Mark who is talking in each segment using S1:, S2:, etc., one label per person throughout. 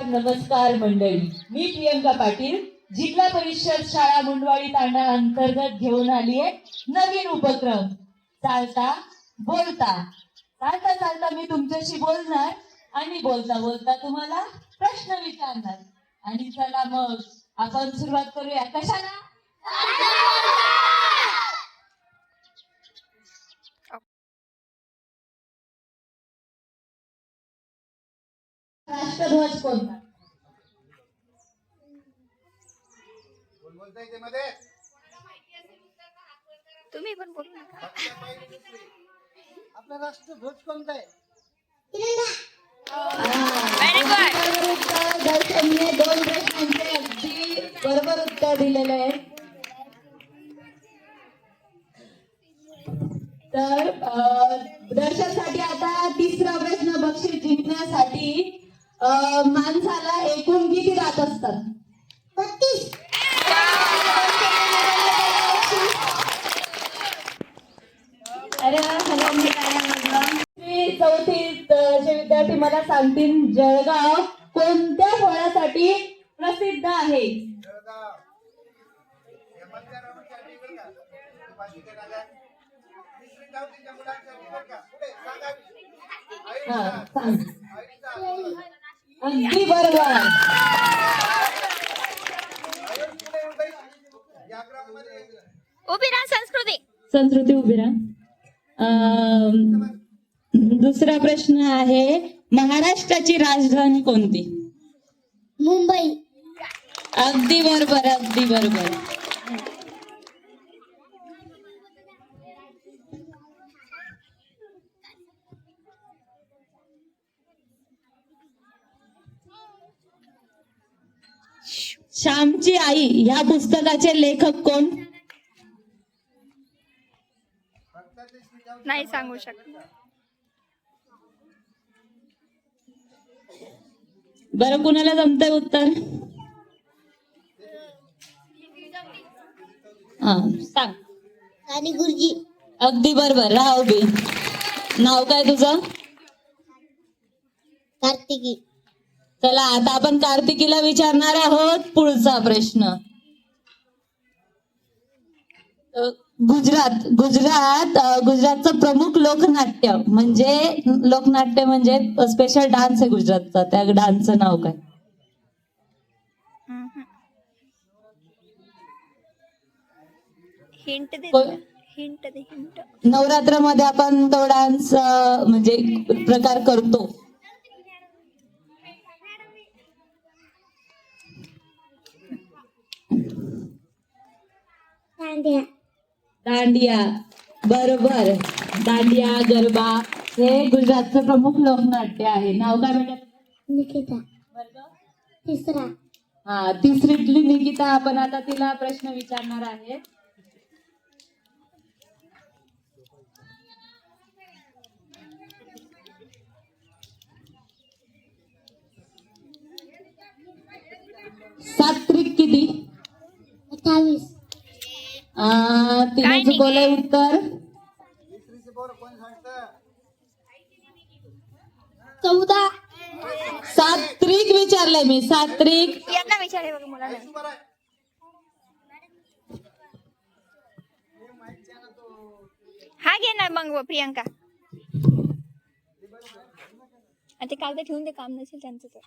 S1: नमस्कार मंडळी. मी प्रियंका पाटील जिल्हा परिषद शाळा मुंडवाडी तांडा अंतर्गत घेऊन आली आहे नवीन उपक्रम चालता बोलता. चालता चालता मी तुमच्याशी बोलणार आणि बोलता बोलता तुम्हाला प्रश्न विचारणार. आणि चला मग आपण सुरुवात करूया. कशाला? राष्ट्रध्वज कोणता?
S2: तुम्ही पण बोलू नका.
S3: आपला राष्ट्रध्वज कोणता आहे?
S2: Very good.
S1: दर्शनने 2 प्रश्नांचे अगदी बरोबर उत्तर दिलेले आहे. तर दर्शनसाठी आता तिसरा प्रश्न बक्षीस जिंकण्यासाठी माणसाला एकूण किती दात असतात? 32. अरे चौथीचे विद्यार्थी मला सांगतील जळगाव कोणत्या फळासाठी प्रसिद्ध आहे? हा सांग. अगदी बरोबर.
S2: उभी राहा.
S1: संस्कृती उभी राहा. दुसरा प्रश्न आहे महाराष्ट्राची राजधानी कोणती?
S4: मुंबई.
S1: अगदी बरोबर. अगदी बरोबर. श्यामची आई ह्या पुस्तकाचे लेखक कोण?
S2: नाही सांगू शकत.
S1: बरं कुणाला जमतंय उत्तर? हा सांग.
S4: राणी गुरुजी.
S1: अगदी बरोबर. राहा उभी. नाव काय तुझं?
S4: कार्तिकी.
S1: चला आता आपण कार्तिकीला विचारणार आहोत पुढचा प्रश्न. गुजरातचं प्रमुख लोकनाट्य म्हणजे स्पेशल डान्स आहे गुजरातचा. त्या डान्सचं नाव काय?
S2: हिंट दे. हिंट दे. हिंट.
S1: नवरात्रामध्ये आपण तो डान्स म्हणजे प्रकार करतो. दांडिया. बरोबर. दांडिया गरबा हे गुजरातचं प्रमुख लोकनाट्य आहे. नाव काय बेटा?
S4: निकिता.
S1: वर्ग?
S4: तिसरा.
S1: हा तिसरीतली निकिता. आपण आता तिला प्रश्न विचारणार आहे. सात्विक किती?
S4: 28.
S1: तिने चुकवलंय उत्तर.
S4: 14.
S1: सात्विक विचारलंय मी. सात्विक.
S2: यांना विचारे बघ मुलांना. हा घे ना मग प्रियंका. ते कागद ठेवून ते काम नसेल त्यांचं तर.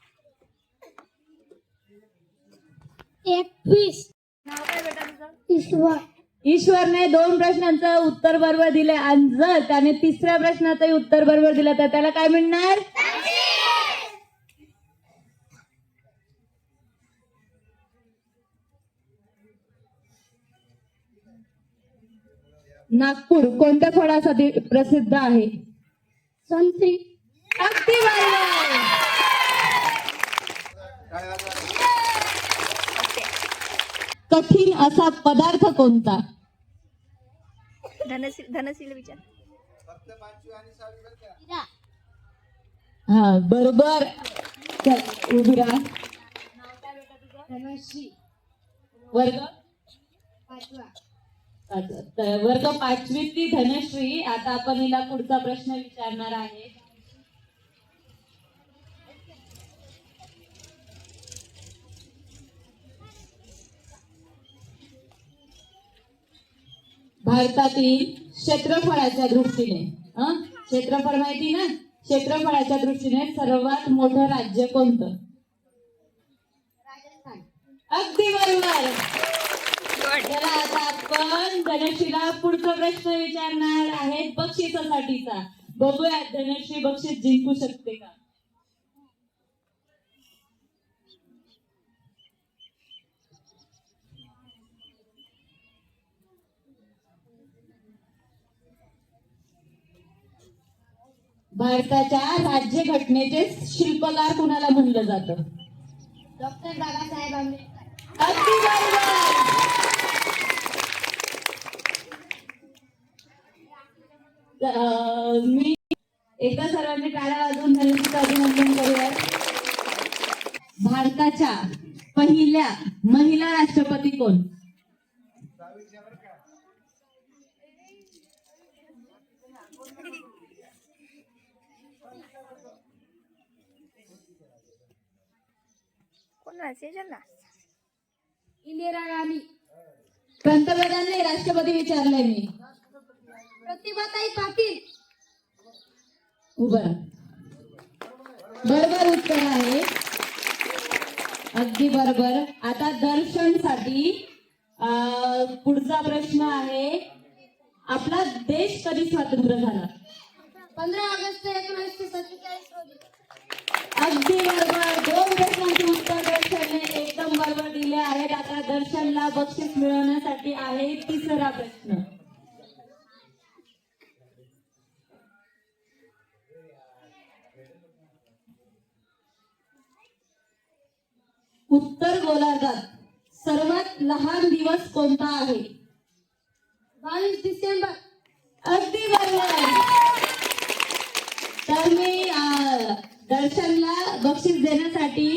S4: 21.
S2: नाव काय बेटा तुझं?
S4: ईश्वर.
S1: ईश्वरने 2 प्रश्नांचं उत्तर बरोबर दिले आणि जर त्याने तिसऱ्या प्रश्नाचंही उत्तर बरोबर दिलं तर त्याला काय मिळणार? नागपूर कोणत्या फळासाठी प्रसिद्ध आहे?
S4: संत्री.
S1: अगदी बरोबर. कठीण असा पदार्थ कोणता?
S2: धनशील विचार.
S1: हा बरोबर. चल उभी राहा. वर्ग 5वा. वर्ग 5वीतली धनश्री. आता आपण हिला पुढचा प्रश्न विचारणार आहे. भारतातील क्षेत्रफळाच्या दृष्टीने क्षेत्रफळ माहिती ना, क्षेत्रफळाच्या दृष्टीने सर्वात मोठं राज्य कोणतं? अगदी बरोबर. चला आता आपण धनश्रीला पुढचा प्रश्न विचारणार आहेत बक्षिसासाठीचा. बघूया धनश्री बक्षीस जिंकू शकते का? भारताच्या राज्यघटनेचे शिल्पकार कुणाला म्हणलं जातं?
S4: डॉक्टर बाबासाहेब आंबेडकर.
S1: अगदी बरोबर. मी एकदा सर्वांनी टाळ्या वाजवून धनश्रीचं अभिनंदन करूया. भारताच्या पहिल्या महिला राष्ट्रपती कोण?
S4: इंदिरा गांधी.
S1: पंतप्रधान राष्ट्रपती विचारलंय मी.
S4: प्रतिभाताई पाटील.
S1: उभं राहा. बरोबर उत्तर आहे. अगदी बरोबर. आता दर्शनसाठी पुढचा प्रश्न आहे, आपला देश कधी स्वतंत्र झाला?
S4: 15 ऑगस्ट 1947 रोजी.
S1: अगदी बरोबर. 2 प्रश्नांची उत्तर दर्शनने एकदम बरोबर दिले आहेत. आता दर्शनला बक्षीस मिळवण्यासाठी आहे तिसरा प्रश्न. उत्तर गोलार्धात सर्वात लहान दिवस कोणता आहे?
S4: 22 डिसेंबर.
S1: अगदी बरोबर. तर मी दर्शनला बक्षीस देण्यासाठी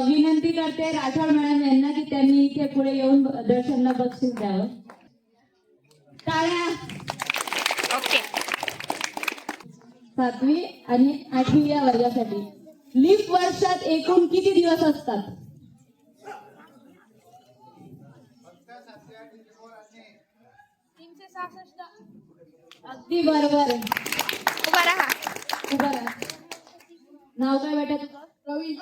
S1: विनंती करते राठोड मॅडम यांना की त्यांनी इथे पुढे येऊन दर्शनला बक्षीस द्यावं. टाळ्या.
S2: ओके.
S1: 7वी आणि 8वी या वर्गासाठी. लीप वर्षात एकूण किती दिवस असतात?
S4: 366.
S1: अगदी बरोबर.
S2: उभा राहा.
S1: उभं राहा. नाव काय बेटा तुझं?
S4: प्रवीण.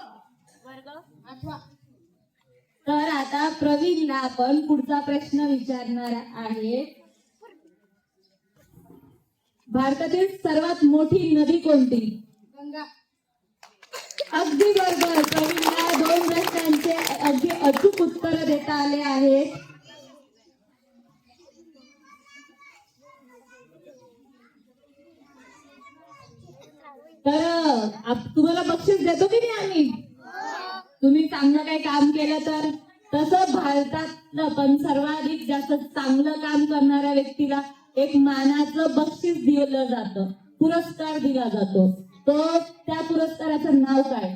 S1: वर्ग
S4: 8वा.
S1: तर आता प्रवीणला आपण पुढचा प्रश्न विचारणार आहे. भारतातील सर्वात मोठी नदी कोणती?
S4: गंगा.
S1: अगदी बरोबर. प्रवीणला 2 प्रश्नांचे अगदी अचूक उत्तर देता आले आहेत. तर तुम्हाला बक्षीस देतो की नाही आम्ही? तुम्ही चांगलं काही काम केलं तर. तसं भारतातलं पण सर्वाधिक जास्त चांगलं काम करणाऱ्या व्यक्तीला एक मानाचं बक्षीस दिलं जातं, पुरस्कार दिला जातो. तो त्या पुरस्काराचं नाव काय?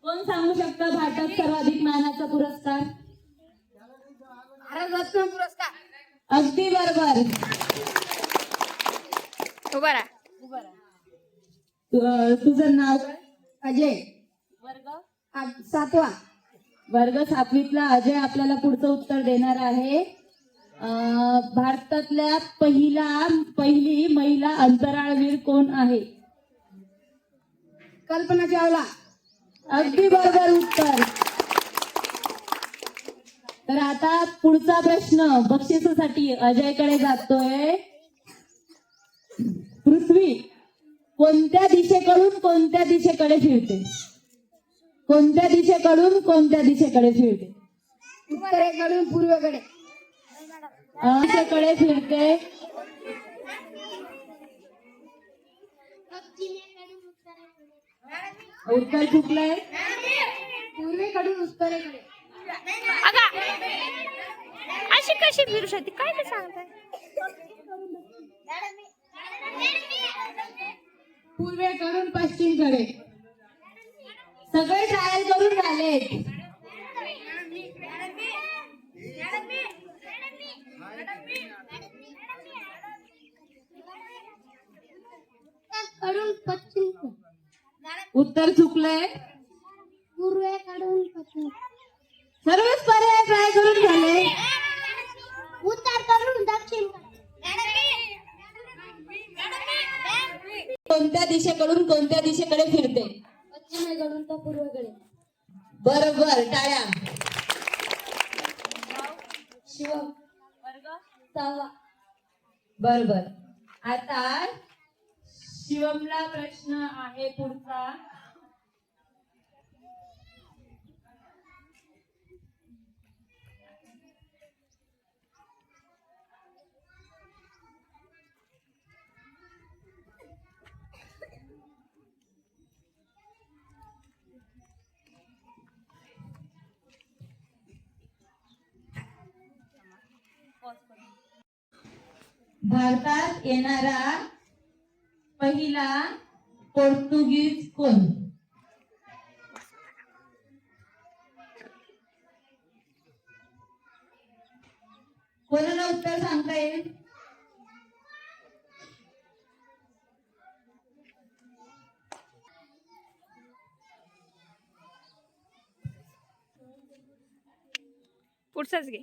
S1: कोण सांगू शकतं भारतात सर्वाधिक मानाचा पुरस्कार?
S4: भारतरत्न पुरस्कार.
S1: अगदी बरोबर.
S2: उभा राहा.
S1: तुझं नाव काय?
S4: अजय.
S1: वर्ग
S4: 7वा.
S1: वर्ग 7वीतला अजय आपल्याला पुढचं उत्तर देणार आहे. भारतातल्या पहिली महिला अंतराळवीर कोण आहे?
S4: कल्पना चावला.
S1: अगदी बरोबर उत्तर. तर आता पुढचा प्रश्न बक्षिसासाठी अजयकडे जातोय. पृथ्वी कोणत्या दिशेकडून कोणत्या दिशेकडे फिरते? कोणत्या दिशेकडून कोणत्या दिशेकडे फिरते?
S4: उत्तरेकडून पूर्वेकडे.
S1: दिशेकडे फिरते. उत्तर चुकलंय.
S4: पूर्वेकडून उत्तरेकडे.
S2: अगा अशी कशी फिरू शकते? काय ते सांगताय?
S4: पूर्वेकडून पश्चिमकडे.
S1: सगळे ट्रायल करून झालेत.
S4: कडून पश्चिम.
S1: उत्तर चुकलंय.
S4: पूर्वेकडून पश्चिम.
S1: सर्वच पर्याय ट्राय करून दिशेकडून कोणत्या दिशेकडे फिरते?
S4: पश्चिमेकडून तर पूर्वेकडे.
S1: बरोबर, टाळ्या.
S4: शिवम. सहावा.
S1: बरोबर. आता शिवमला प्रश्न आहे पुढचा. भारतात येणारा पहिला पोर्तुगीज कोण? कोणाला उत्तर सांगता येईल?
S2: पुढचाच घे.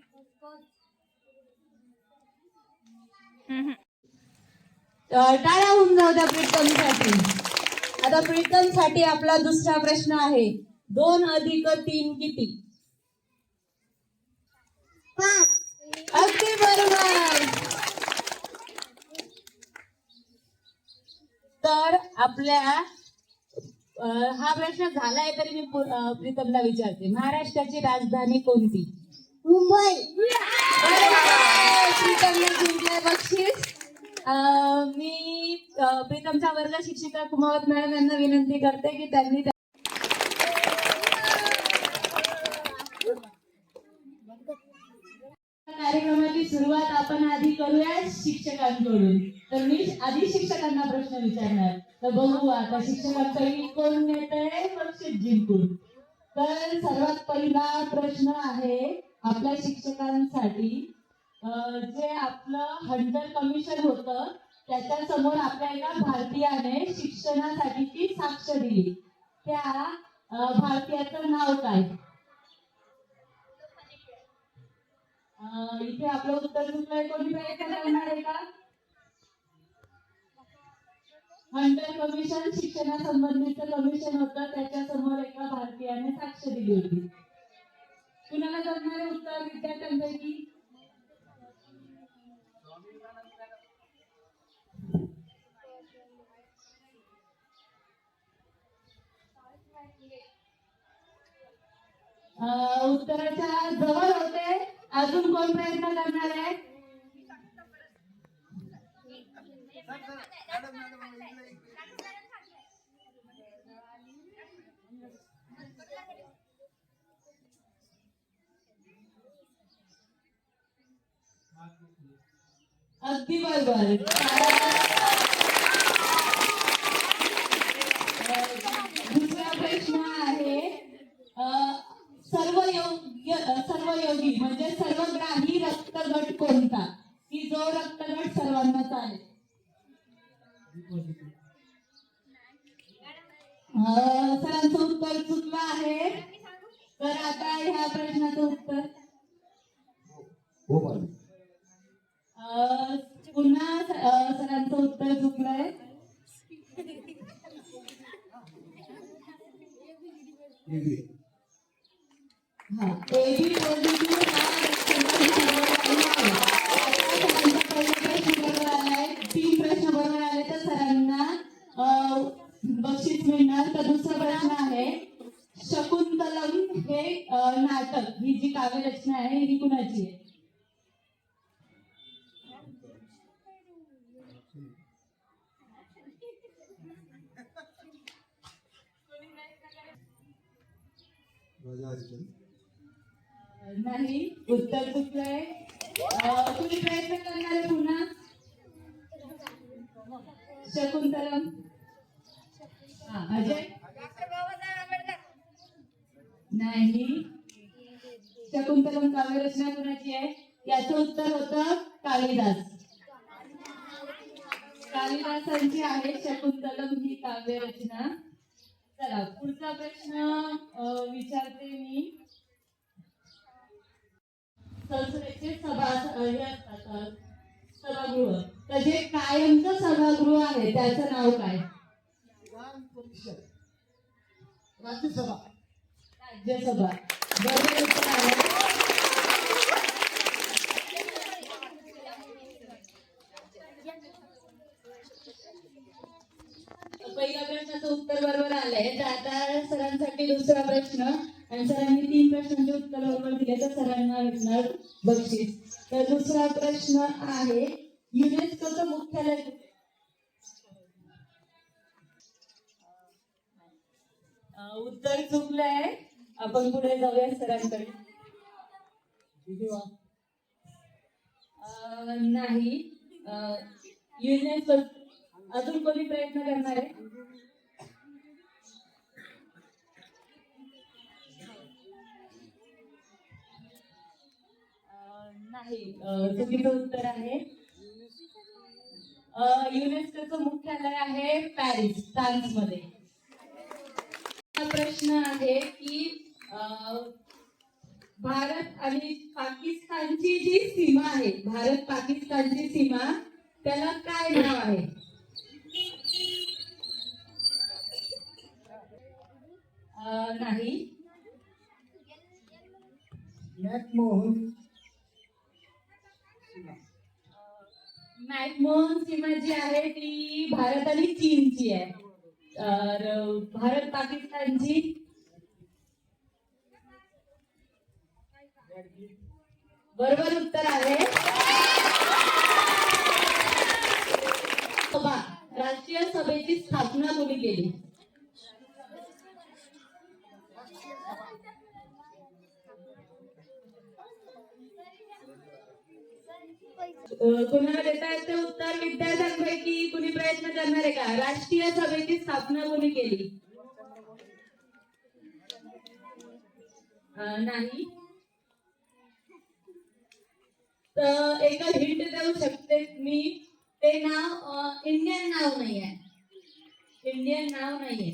S2: हम्म.
S1: टाळ्या होऊन जाऊ द्या प्रीतमसाठी. आता प्रीतमसाठी आपला दुसरा प्रश्न आहे. 2 अधिक 3 किती?
S4: 5.
S1: अगदी बरोबर. तर आपल्या हा प्रश्न झालाय तरी मी प्रीतमला विचारते. महाराष्ट्राची राजधानी कोणती?
S4: मुंबई.
S1: प्रीतमने जिंकले बक्षीस. मी प्रीतमच्या वर्ग शिक्षिका कुमावत मॅडम यांना विनंती करते की त्यांनी कार्यक्रमाची सुरुवात आपण आधी करूया शिक्षकांकडून. तर मी आधी शिक्षकांना प्रश्न विचारणार. तर बघू आता शिक्षकांकडे कोण येतंय बक्षीस जिंकून. तर सर्वात पहिला प्रश्न आहे आपल्या शिक्षकांसाठी. जे आपलं हंटर कमिशन होतं त्याच्या समोर आपल्या एका भारतीयाने शिक्षणासाठीची साक्ष दिली. त्या भारतीयाचं नाव काय? इथे आपलं उत्तर चुकलंय. कोणी प्रयत्न करणार आहे का? हंटर कमिशन शिक्षणासंबंधीचं कमिशन होतं त्याच्या समोर एका भारतीयाने साक्ष दिली होती. कुणाला जमणारे उत्तर विद्यार्थ्यांपैकी? उत्तराच्या जवळ होते. अजून कोण प्रयत्न करणार आहे? अगदी बरोबर. दुसरा प्रश्न आहे. सर्वयोगी म्हणजे सर्वग्राही रक्तगट कोणता की जो रक्तगट सर्वांना चालेल? सरांचं उत्तर चुकलं आहे. तर आता ह्या प्रश्नाचं उत्तर पुन्हा सरांचं उत्तर चुकलंय. हा, एबी पॉझिटिव्ह हा 3 प्रश्न बरोबर आले तर सरांना बक्षीस मिळणार. तर दुसरा प्रश्न आहे. शकुंतलम हे नाटक ही जी काव्यरचना आहे ही कुणाची आहे? नाही, उत्तर चुकलंय. तुम्ही प्रयत्न करणार आहे पुन्हा? शकुंतलम. हा, अजय. नाही, शकुंतलम काव्यरचना कुणाची आहे? याचं उत्तर होतं कालिदास. कालिदासांची आहे शकुंतलम ही काव्यरचना. चला पुढचा प्रश्न विचारते मी. संसदेचे हे असतात सभागृह. तर जे कायमचं सभागृह आहे त्याचं नाव काय?
S3: शिक्षक. राज्यसभा.
S1: राज्यसभा. बरोबर उत्तर आहे. पहिल्या प्रश्नाचं उत्तर बरोबर आलंय. तर आता सरांसाठी दुसरा प्रश्न, आणि सरांनी 3 प्रश्नांचे उत्तर बरोबर दिले तर सरांना भेटणार बक्षीस. तर दुसरा प्रश्न आहे, युनेस्कोचं मुख्यालय कुठे? उत्तर चुकलंय. आपण पुढे जाऊया सरांकडे.
S3: जिनिव्हा.
S1: नाही. युनेस्को. अजून कोणी प्रयत्न करणार आहे? नाही. चुकीचं उत्तर आहे. युनेस्कोचं मुख्यालय आहे पॅरिस, फ्रान्समध्ये. प्रश्न आहे की भारत आणि पाकिस्तानची जी सीमा आहे, भारत पाकिस्तानची सीमा, त्याला काय नाव आहे? नाही.
S3: मॅकमोहन.
S1: मॅकमोहन सीमा जी आहे ती भारत आणि चीनची आहे. तर भारत पाकिस्तानची बरोबर उत्तर आहे. राष्ट्रीय सभेची स्थापना कोणी केली? कोणाला देता येते उत्तर? विद्यार्थ्यांपैकी कुणी प्रयत्न करणार आहे का? राष्ट्रीय सभेची स्थापना कोणी केली? नाही. तर एक हिंट देऊ शकते मी. ते नाव इंडियन नाव नाही आहे. इंडियन नाव नाहीये.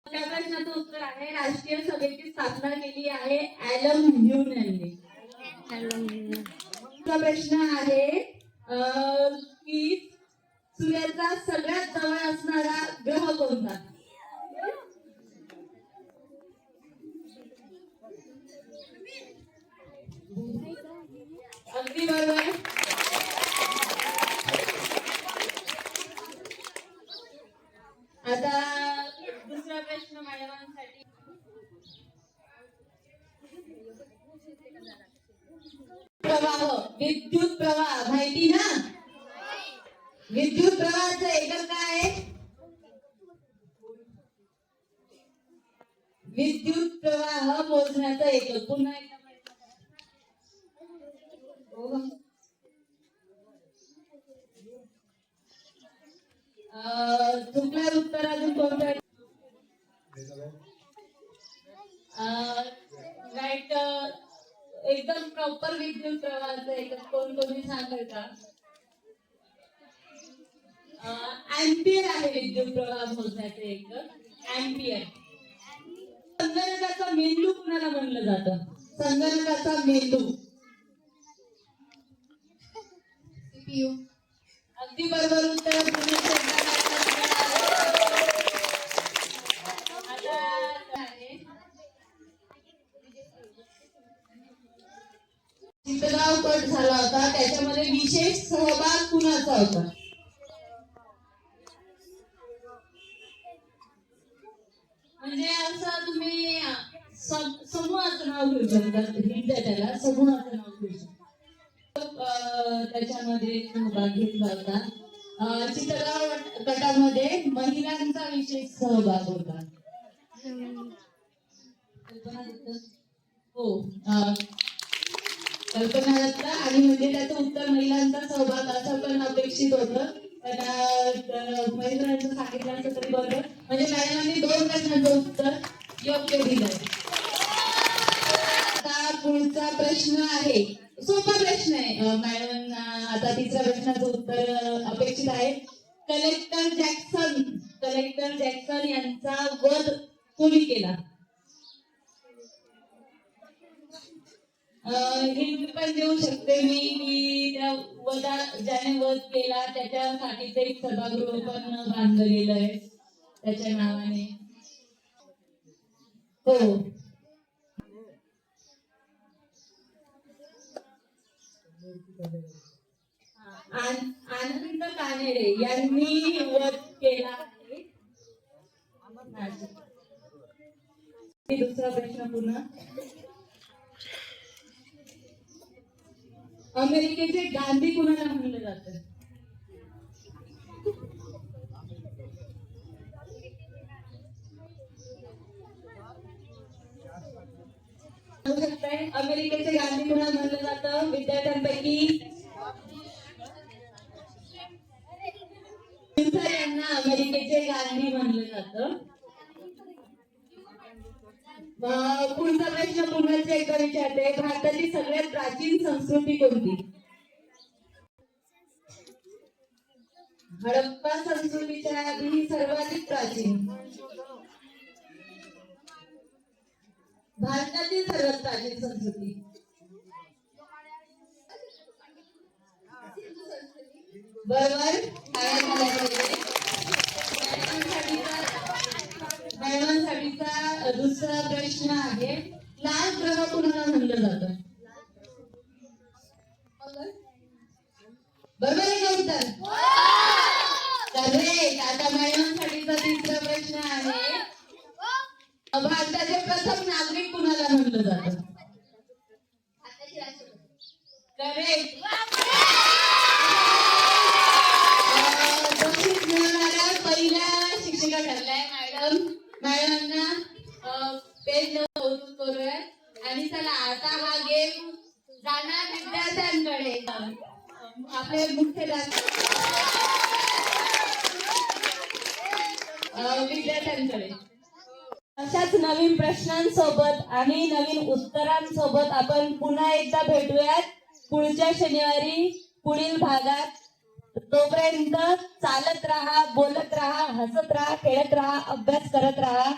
S1: त्या प्रश्नाचं उत्तर आहे, राष्ट्रीय सभेची स्थापना केली आहे ॲलन ह्यून यांनी. प्रश्न आहे की सूर्याचा सगळ्यात जवळ असणारा ग्रह कोणता? अगदी बरोबर. आता दुसरा प्रश्न मॅडमांसाठी. प्रवाह, विद्युत प्रवाह माहिती ना? विद्युत प्रवाहाचं एकक काय आहे? विद्युत प्रवाह मोजण्याचं एकक. पुन्हा एकदा चुकलं उत्तर. अजून कोणतं? राईट. एकदम प्रॉपर विद्युत प्रवाहाचं एकक कोणी सांगेल का? अँपियर आहे विद्युत प्रवाह मोजण्याचे एकक. अँपियर. संगणकाचा मेंदू कुणाला म्हणलं जातं? संगणकाचा मेंदू.
S4: सीपीयू.
S1: अगदी बरोबर उत्तर. चित्रगाव कट झाला होता, त्याच्यामध्ये विशेष सहभाग कुणाचा होता? म्हणजे असं तुम्ही समूहाचं नाव घेऊ शकता. त्याला समूहाचं नाव घेऊ शकता. त्याच्यामध्ये सहभाग घेतला होता. चित्रगाव गटामध्ये महिलांचा विशेष सहभाग होता. हो, कल्पना दत्त. आणि म्हणजे त्याचं उत्तर महिलांचा सहभाग असं पण अपेक्षित होतं, पण महिलांचं सांगितलं असं तरी बरोबर. म्हणजे मॅडमांनी 2 प्रश्नांचं उत्तर योग्य दिलंय. आता पुढचा प्रश्न आहे, सोपा प्रश्न आहे मॅडम. आता तिसऱ्या प्रश्नाचं उत्तर अपेक्षित आहे. कलेक्टर जॅक्सन यांचा वध कोणी केला? हिंट पण देऊ शकते मी की त्या ज्याने वध केला त्याच्यासाठी ते एक सभागृह पण बांधलं गेलं आहे त्याच्या नावाने. हो. आनंद कानेडे यांनी वध केला आहे. दुसरा प्रश्न पुन्हा. अमेरिकेचे गांधी कुणाला म्हणलं जातं? सांगू शकताय अमेरिकेचे गांधी कुणाला म्हणलं जातं विद्यार्थ्यांपैकी? यांना अमेरिकेचे गांधी म्हणलं जातं. पुढचा प्रश्न पुन्हा एकदा विचारते. भारताची सगळ्यात प्राचीन संस्कृती कोणती? हडप्पा संस्कृतीच्या आधी सर्वाधिक प्राचीन. भारतातील सर्वात प्राचीन संस्कृती. बरोबर. मॅडमांसाठीचा दुसरा प्रश्न आहे. लाल ग्रह कुणाला म्हणलं जातं? बरोबर आहे का उत्तर? करेक्ट. आता मॅडमांसाठीचा तिसरा प्रश्न आहे. भारताचे प्रथम नागरिक कुणाला म्हणलं जातं? करेक्ट. बक्षीस मिळवणाऱ्या पहिल्या शिक्षिका ठरल्या मॅडम. मॅडमांना पेज कौतुक करूया. आणि चला आता हा गेम जाणार विद्यार्थ्यांकडे. आपले विद्यार्थ्यांकडे. अशाच नवीन प्रश्नांसोबत आणि नवीन उत्तरांसोबत आपण पुन्हा एकदा भेटूयात पुढच्या शनिवारी पुढील भागात. तोपर्यंत चालत राहा, बोलत राहा, हसत राहा, खेळत राहा, अभ्यास करत राहा.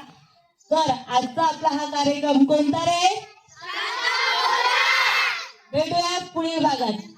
S1: तर आजचा आपला हा कार्यक्रम कोणता रे? भेटूया पुढील भागात.